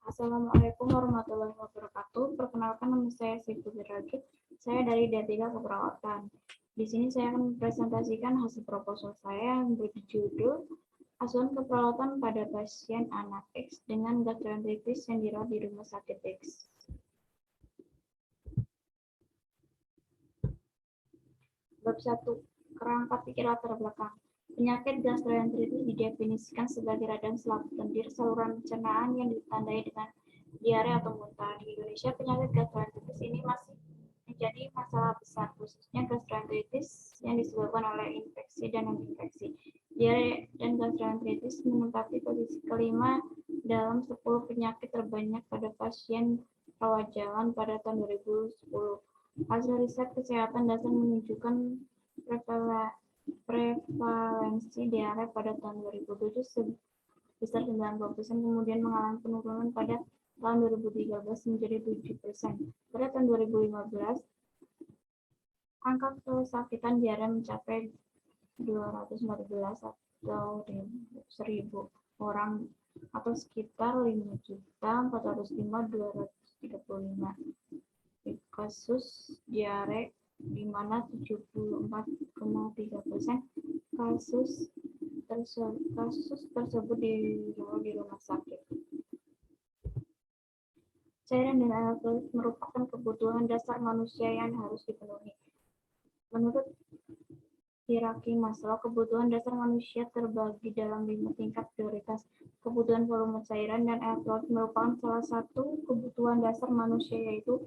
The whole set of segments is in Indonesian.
Assalamualaikum warahmatullahi wabarakatuh. Perkenalkan, nama saya Siti Ragib. Saya dari D3 Keperawatan. Di sini saya akan mempresentasikan hasil proposal saya yang berjudul Asuhan Keperawatan pada Pasien Anak X dengan gastroenteritis yang dirawat di Rumah Sakit X. Bab 1. Kerangka pikir latar belakang. Penyakit gastroenteritis didefinisikan sebagai radang selaput lendir saluran pencernaan yang ditandai dengan diare atau muntah. Di Indonesia, penyakit gastroenteritis ini masih menjadi masalah besar, khususnya gastroenteritis yang disebabkan oleh infeksi dan non-infeksi. Diare dan gastroenteritis menempati posisi kelima dalam 10 penyakit terbanyak pada pasien rawat jalan pada tahun 2010. Hasil riset kesehatan dasar menunjukkan prevalensi diare pada tahun 2007 sebesar 90%, kemudian mengalami penurunan pada tahun 2013 menjadi 7%. Pada tahun 2015, angka kesakitan diare mencapai 214 atau 1.000 orang atau sekitar 5.405.235 kasus diare, di mana 74,3% kasus tersebut dirawat di rumah sakit. Cairan dan elektrolit merupakan kebutuhan dasar manusia yang harus dipenuhi. Menurut hierarki Maslow, kebutuhan dasar manusia terbagi dalam 5 tingkat prioritas. Kebutuhan volume cairan dan elektrolit merupakan salah satu kebutuhan dasar manusia, yaitu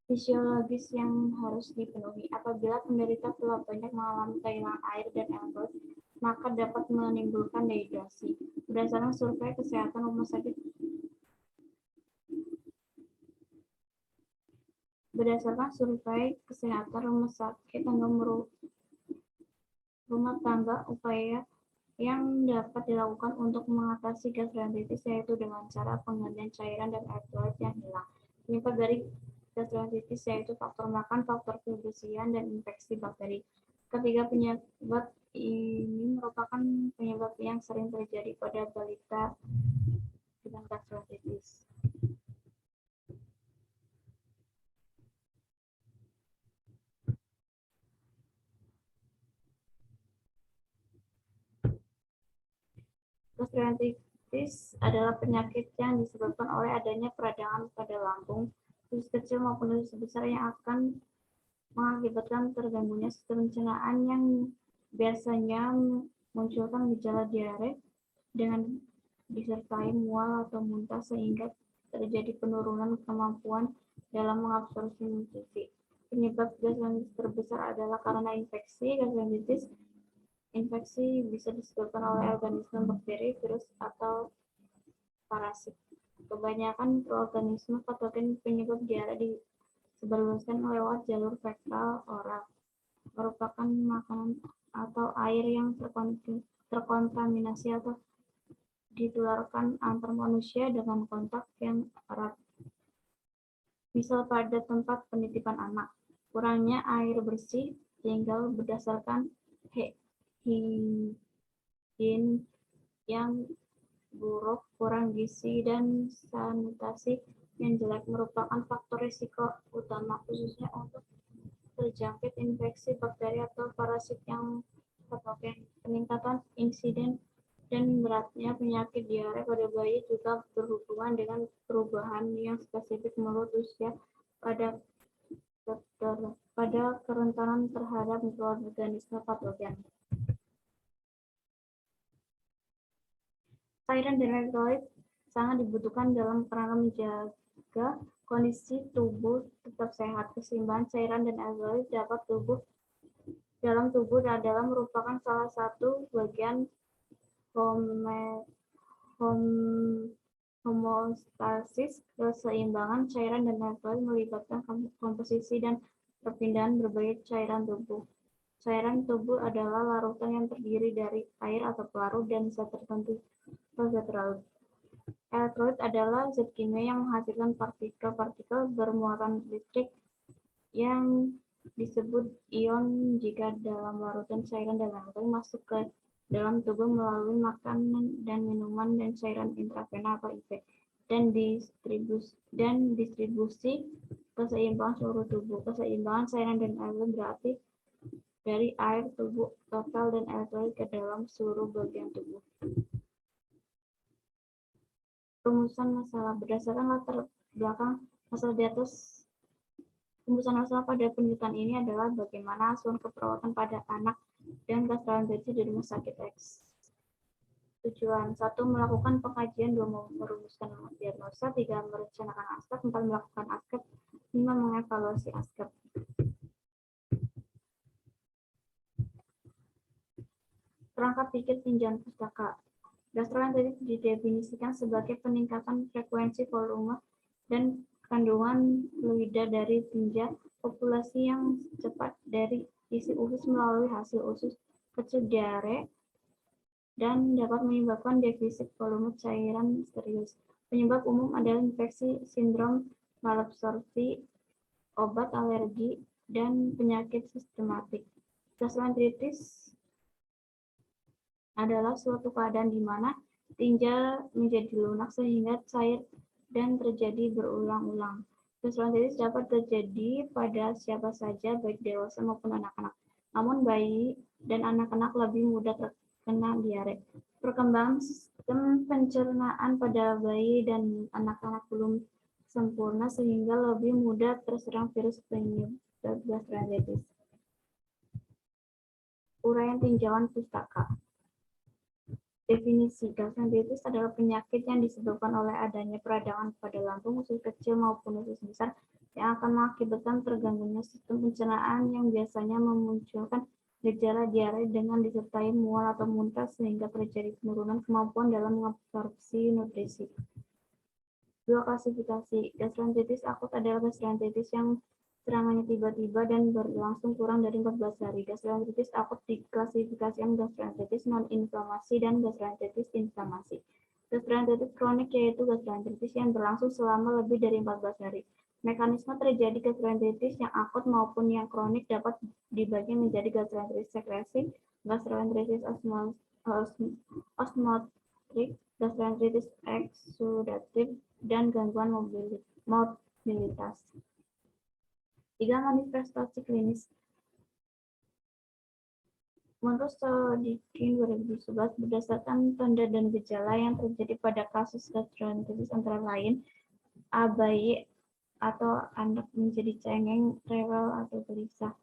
fisiologis yang harus dipenuhi. Apabila penderita telah banyak mengalami kehilangan air dan elektrolit, maka dapat menimbulkan dehidrasi. Berdasarkan survei kesehatan rumah sakit rumah tangga, upaya yang dapat dilakukan untuk mengatasi gastroenteritis yaitu dengan cara penggantian cairan dan elektrolit yang hilang. Penyebab dari gastroenteritis yaitu faktor makan, faktor kebersihan, dan infeksi bakteri. Ketiga penyebab ini merupakan penyebab yang sering terjadi pada balita dengan gastroenteritis. Gastroenteritis adalah penyakit yang disebabkan oleh adanya peradangan pada lambung, usus kecil maupun usus besar, yang akan mengakibatkan terganggunya sistem pencernaan yang biasanya munculkan gejala diare dengan disertai mual atau muntah sehingga terjadi penurunan kemampuan dalam mengabsorpsi nutrisi. Penyebab gastroenteritis terbesar adalah karena infeksi. Gastroenteritis infeksi bisa disebabkan oleh organisme, bakteri, virus, atau parasit. Kebanyakan organisme patogen penyebab diare disebarluaskan lewat jalur fekal oral, merupakan makanan atau air yang terkontaminasi atau ditularkan antar manusia dengan kontak yang erat. Misal pada tempat penitipan anak, kurangnya air bersih tinggal berdasarkan higien yang buruk, kurang gizi, dan sanitasi yang jelek merupakan faktor risiko utama, khususnya untuk terjangkit infeksi bakteri atau parasit yang patogen. Peningkatan insiden dan beratnya penyakit diare pada bayi juga berhubungan dengan perubahan yang spesifik menurut usia pada kerentanan terhadap mikroorganisme patogen. Cairan dan elektrolit sangat dibutuhkan dalam kerangka menjaga kondisi tubuh tetap sehat. Keseimbangan cairan dan elektrolit dalam tubuh adalah merupakan salah satu bagian homeostasis. Keseimbangan cairan dan elektrolit melibatkan komposisi dan perpindahan berbagai cairan tubuh. Cairan tubuh adalah larutan yang terdiri dari air atau pelarut dan zat tertentu atau zat larut. Elektrolit adalah zat kimia yang menghasilkan partikel-partikel bermuatan listrik yang disebut ion jika dalam larutan cairan dan elektrolit masuk ke dalam tubuh melalui makanan dan minuman dan cairan intravena atau IV, dan distribusi keseimbangan seluruh tubuh. Keseimbangan cairan dan air berarti dari air tubuh total dan elektrolit ke dalam seluruh bagian tubuh. Rumusan masalah berdasarkan latar belakang masalah di atas. Rumusan masalah pada penelitian ini adalah bagaimana asuhan keperawatan pada anak dan gastroenteritis di rumah sakit X. Tujuan 1. Melakukan pengkajian, 2. Merumuskan diagnosa, 3. Merencanakan askep, 4. Melakukan askep, 5. Mengevaluasi askep. Perangkat pikir tinjauan pustaka. Gastroenteritis didefinisikan sebagai peningkatan frekuensi, volume, dan kandungan fluida dari tinja populasi yang cepat dari isi usus melalui hasil usus kecil diare dan dapat menyebabkan defisit volume cairan serius. Penyebab umum adalah infeksi, sindrom malabsorpsi, obat alergi, dan penyakit sistematik. Gastroenteritis adalah suatu keadaan di mana tinja menjadi lunak sehingga cair dan terjadi berulang-ulang. Gastroenteritis dapat terjadi pada siapa saja, baik dewasa maupun anak-anak. Namun bayi dan anak-anak lebih mudah terkena diare. Perkembangan sistem pencernaan pada bayi dan anak-anak belum sempurna sehingga lebih mudah terserang virus penyebab gastroenteritis. Uraian tinjauan pustaka. Definisi gastroenteritis adalah penyakit yang disebabkan oleh adanya peradangan pada lambung, usus kecil maupun usus besar yang akan mengakibatkan terganggunya sistem pencernaan yang biasanya memunculkan gejala diare dengan disertai mual atau muntah sehingga terjadi penurunan kemampuan dalam mengabsorpsi nutrisi. 2. Klasifikasi. Gastroenteritis akut adalah gastroenteritis yang serangannya tiba-tiba dan berlangsung kurang dari 14 hari. Gastroenteritis akut diklasifikasikan gastroenteritis non-inflamasi dan gastroenteritis inflamasi. Gastroenteritis kronik yaitu gastroenteritis yang berlangsung selama lebih dari 14 hari. Mekanisme terjadi gastroenteritis yang akut maupun yang kronik dapat dibagi menjadi gastroenteritis sekresi, gastroenteritis osmotrik, gastroenteritis eksudatif, dan gangguan mobilitas. 3. Manifestasi klinis. Menurut Sodikin 2011, berdasarkan tanda dan gejala yang terjadi pada kasus gastroenteritis antara lain A. Bayi atau anak menjadi cengeng, rewel atau gelisah.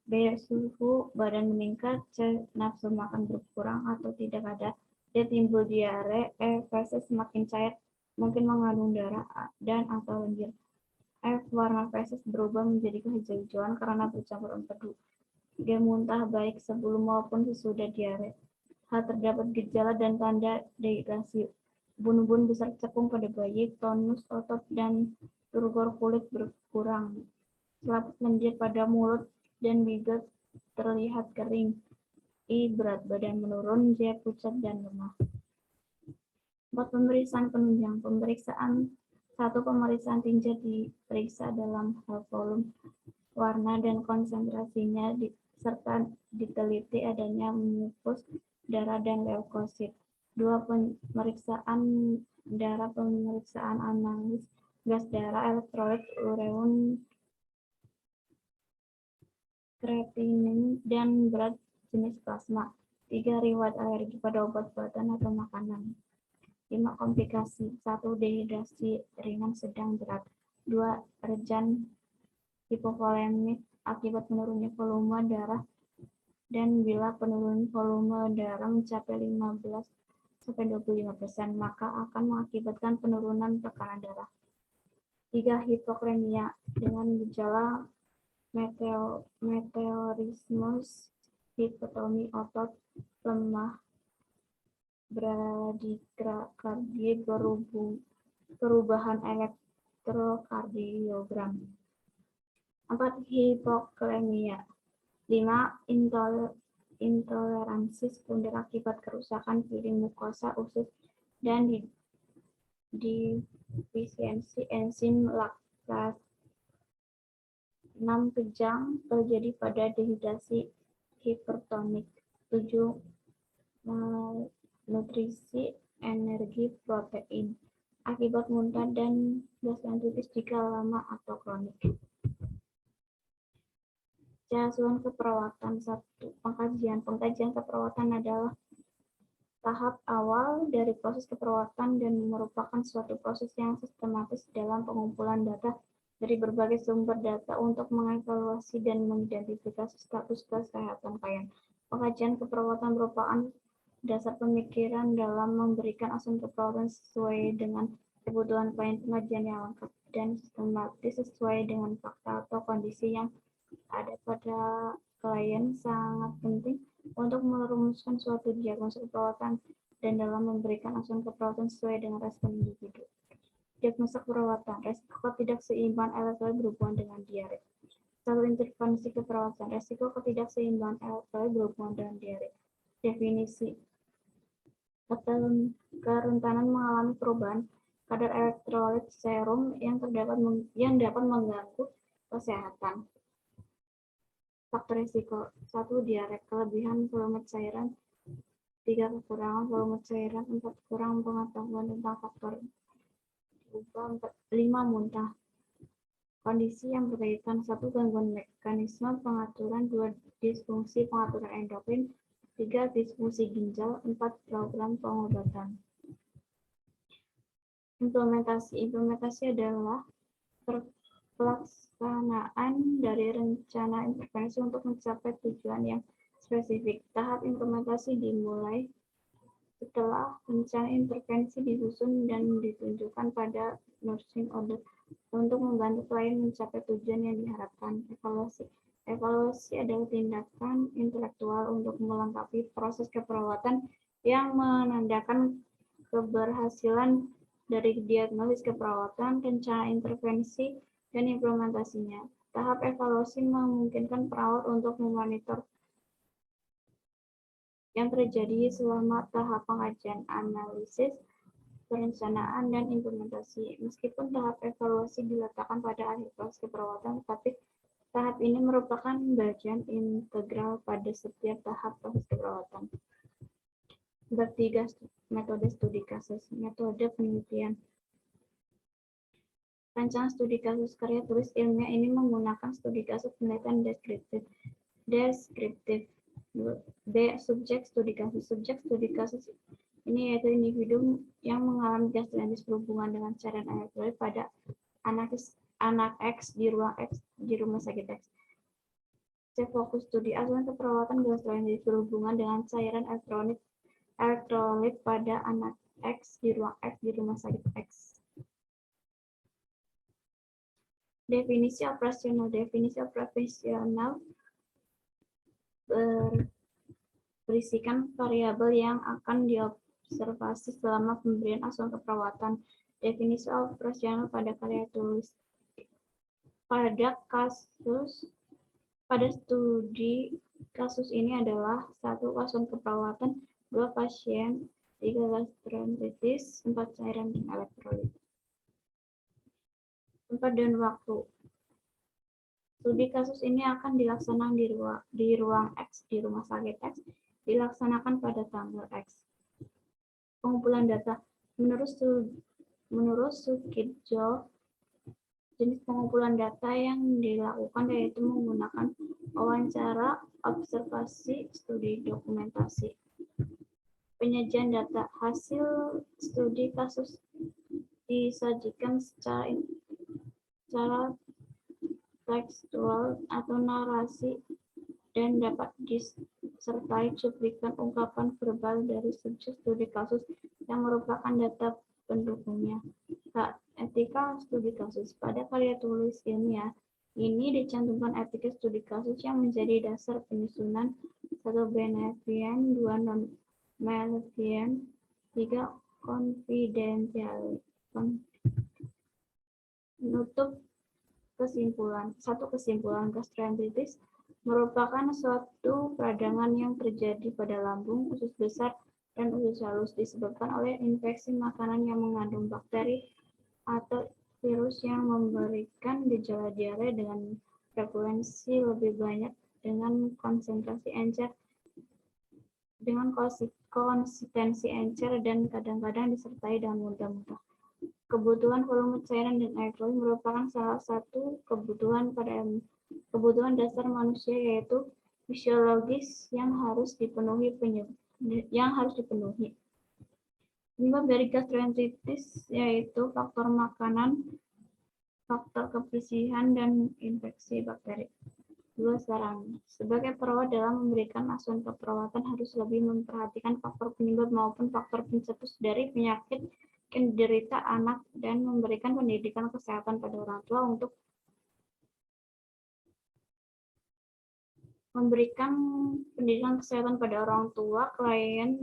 B. Suhu badan meningkat. C. Nafsu makan berkurang atau tidak ada. D. Timbul diare. E. Feses semakin cair, mungkin mengandung darah dan atau lendir. F. Warna feses berubah menjadi kehijau-hijauan karena bercampur empedu. G. Muntah baik sebelum maupun sesudah diare. H. Terdapat gejala dan tanda dehidrasi. Bun-bun besar cekung pada bayi, tonus otot dan turgor kulit berkurang. Selaput lendir pada mulut dan bibir terlihat kering. I. Berat badan menurun. J. Pucat dan lemah. 4. Pemeriksaan penunjang. Pemeriksaan 1. Pemeriksaan tinja diperiksa dalam hal volume, warna, dan konsentrasinya serta diteliti adanya mufus darah dan leukosit. 2. Pemeriksaan darah. Pemeriksaan analis gas darah, elektrolit, ureun, kreatinin, dan berat jenis plasma. 3. Riwayat alergi pada obat-obatan atau makanan. 5. Komplikasi. 1. Dehidrasi ringan sedang berat. 2. Rejan hipovolemik akibat menurunnya volume darah, dan bila penurunan volume darah mencapai 15-25%, maka akan mengakibatkan penurunan tekanan darah. 3. Hipokremia dengan gejala meteorismus, hipotomi otot, lemah, bradikardie, perubahan elektrokardiogram. 4. Hipoklemia. 5. Intoleransi sekunder akibat kerusakan piring mukosa usus dan defisiensi enzim laktase. 6. Kejang terjadi pada dehidrasi hipertonik. 7. nutrisi, energi, protein akibat muntah dan gastroenteritis jika lama atau kronik. Asuhan keperawatan 1. Pengkajian keperawatan adalah tahap awal dari proses keperawatan dan merupakan suatu proses yang sistematis dalam pengumpulan data dari berbagai sumber data untuk mengevaluasi dan mengidentifikasi status kesehatan klien. Pengkajian keperawatan merupakan dasar pemikiran dalam memberikan asuhan keperawatan sesuai dengan kebutuhan klien. Pengkajian yang lengkap dan sistematis sesuai dengan fakta atau kondisi yang ada pada klien sangat penting untuk merumuskan suatu diagnosa keperawatan dan dalam memberikan asuhan keperawatan sesuai dengan respon individu. Diagnosa keperawatan, resiko ketidakseimbangan elektrolit berhubungan dengan diare. 1. Intervensi keperawatan, resiko ketidakseimbangan elektrolit berhubungan dengan diare. Definisi, kerentanan mengalami perubahan kadar elektrolit serum yang dapat mengganggu kesehatan. Faktor risiko, 1. Diare, kelebihan volume cairan, 3. Kekurangan volume cairan, 4. Kurang pengetahuan tentang faktor, 5. Muntah. Kondisi yang berkaitan, 1. Gangguan mekanisme pengaturan, 2. Disfungsi pengaturan endokrin, 3. Disfungsi ginjal, 4. Program pengobatan. Implementasi adalah pelaksanaan dari rencana intervensi untuk mencapai tujuan yang spesifik. Tahap implementasi dimulai setelah rencana intervensi disusun dan ditunjukkan pada nursing order untuk membantu klien mencapai tujuan yang diharapkan. Evaluasi adalah tindakan intelektual untuk melengkapi proses keperawatan yang menandakan keberhasilan dari diagnosis keperawatan, rencana intervensi, dan implementasinya. Tahap evaluasi memungkinkan perawat untuk memonitor yang terjadi selama tahap pengkajian, analisis, perencanaan, dan implementasi. Meskipun tahap evaluasi diletakkan pada akhir proses keperawatan, tetapi tahap ini merupakan bagian integral pada setiap tahap proses keperawatan. Bertiga, metode studi kasus, metode penelitian. Rancangan studi kasus karya tulis ilmiah ini menggunakan studi kasus penelitian deskriptif. B. Subjek studi kasus. Subjek studi kasus ini yaitu individu yang mengalami gastroenteritis berhubungan dengan cairan elektrolit pada anak X di ruang X di rumah sakit X. C. Fokus studi asuhan keperawatan gastroenteritis berhubungan dengan cairan elektrolit pada anak X di ruang X di rumah sakit X. Definisi operasional. Definisi operasional berisikan variabel yang akan diobservasi selama pemberian asuhan keperawatan. Definisi operasional pada karya tulis. Pada studi kasus ini adalah 1. Asuhan keperawatan, 2. Pasien, 3. gastroenteritis, 4. cairan dan elektrolit. Tempat dan waktu. Studi kasus ini akan dilaksanakan di ruang X di rumah sakit X, dilaksanakan pada tanggal X. Pengumpulan data. Menurut Sukidjo, jenis pengumpulan data yang dilakukan yaitu menggunakan wawancara, observasi, studi, dokumentasi. Penyajian data. Hasil studi kasus disajikan secara tekstual atau narasi dan dapat disertai cuplikan ungkapan verbal dari subjek studi kasus yang merupakan data pendukungnya. Etika studi kasus. Pada karya tulis ilmiah ini dicantumkan etika studi kasus yang menjadi dasar penyusunan. 1. Beneficent, 2. non-maleficent, 3. confidential. Menutup kesimpulan. 1. Kesimpulan, gastroenteritis merupakan suatu peradangan yang terjadi pada lambung, usus besar, dan usus halus disebabkan oleh infeksi makanan yang mengandung bakteri atau virus yang memberikan gejala diare dengan frekuensi lebih banyak dengan konsentrasi encer konsistensi encer dan kadang-kadang disertai dengan mudah-mudah. Kebutuhan volume cairan dan air fluid merupakan salah satu kebutuhan dasar manusia, yaitu fisiologis yang harus dipenuhi. Penyebab dari gastroenteritis yaitu faktor makanan, faktor kebersihan, dan infeksi bakteri. 2. Saran. Sebagai perawat dalam memberikan asuhan keperawatan harus lebih memperhatikan faktor penyebab maupun faktor pencetus dari penyakit yang diderita anak dan memberikan pendidikan kesehatan pada orang tua untuk memberikan pendidikan kesehatan pada orang tua, klien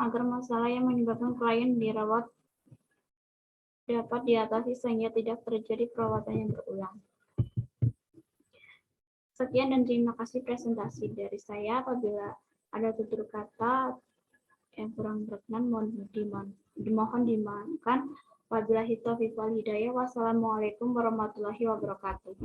agar masalah yang menyebabkan klien dirawat dapat diatasi sehingga tidak terjadi perawatan yang berulang. Sekian dan terima kasih presentasi dari saya. Apabila ada tutur kata yang kurang berkenan, dimohon dimaafkan. Wabillahi taufiq wal hidayah. Wassalamualaikum warahmatullahi wabarakatuh.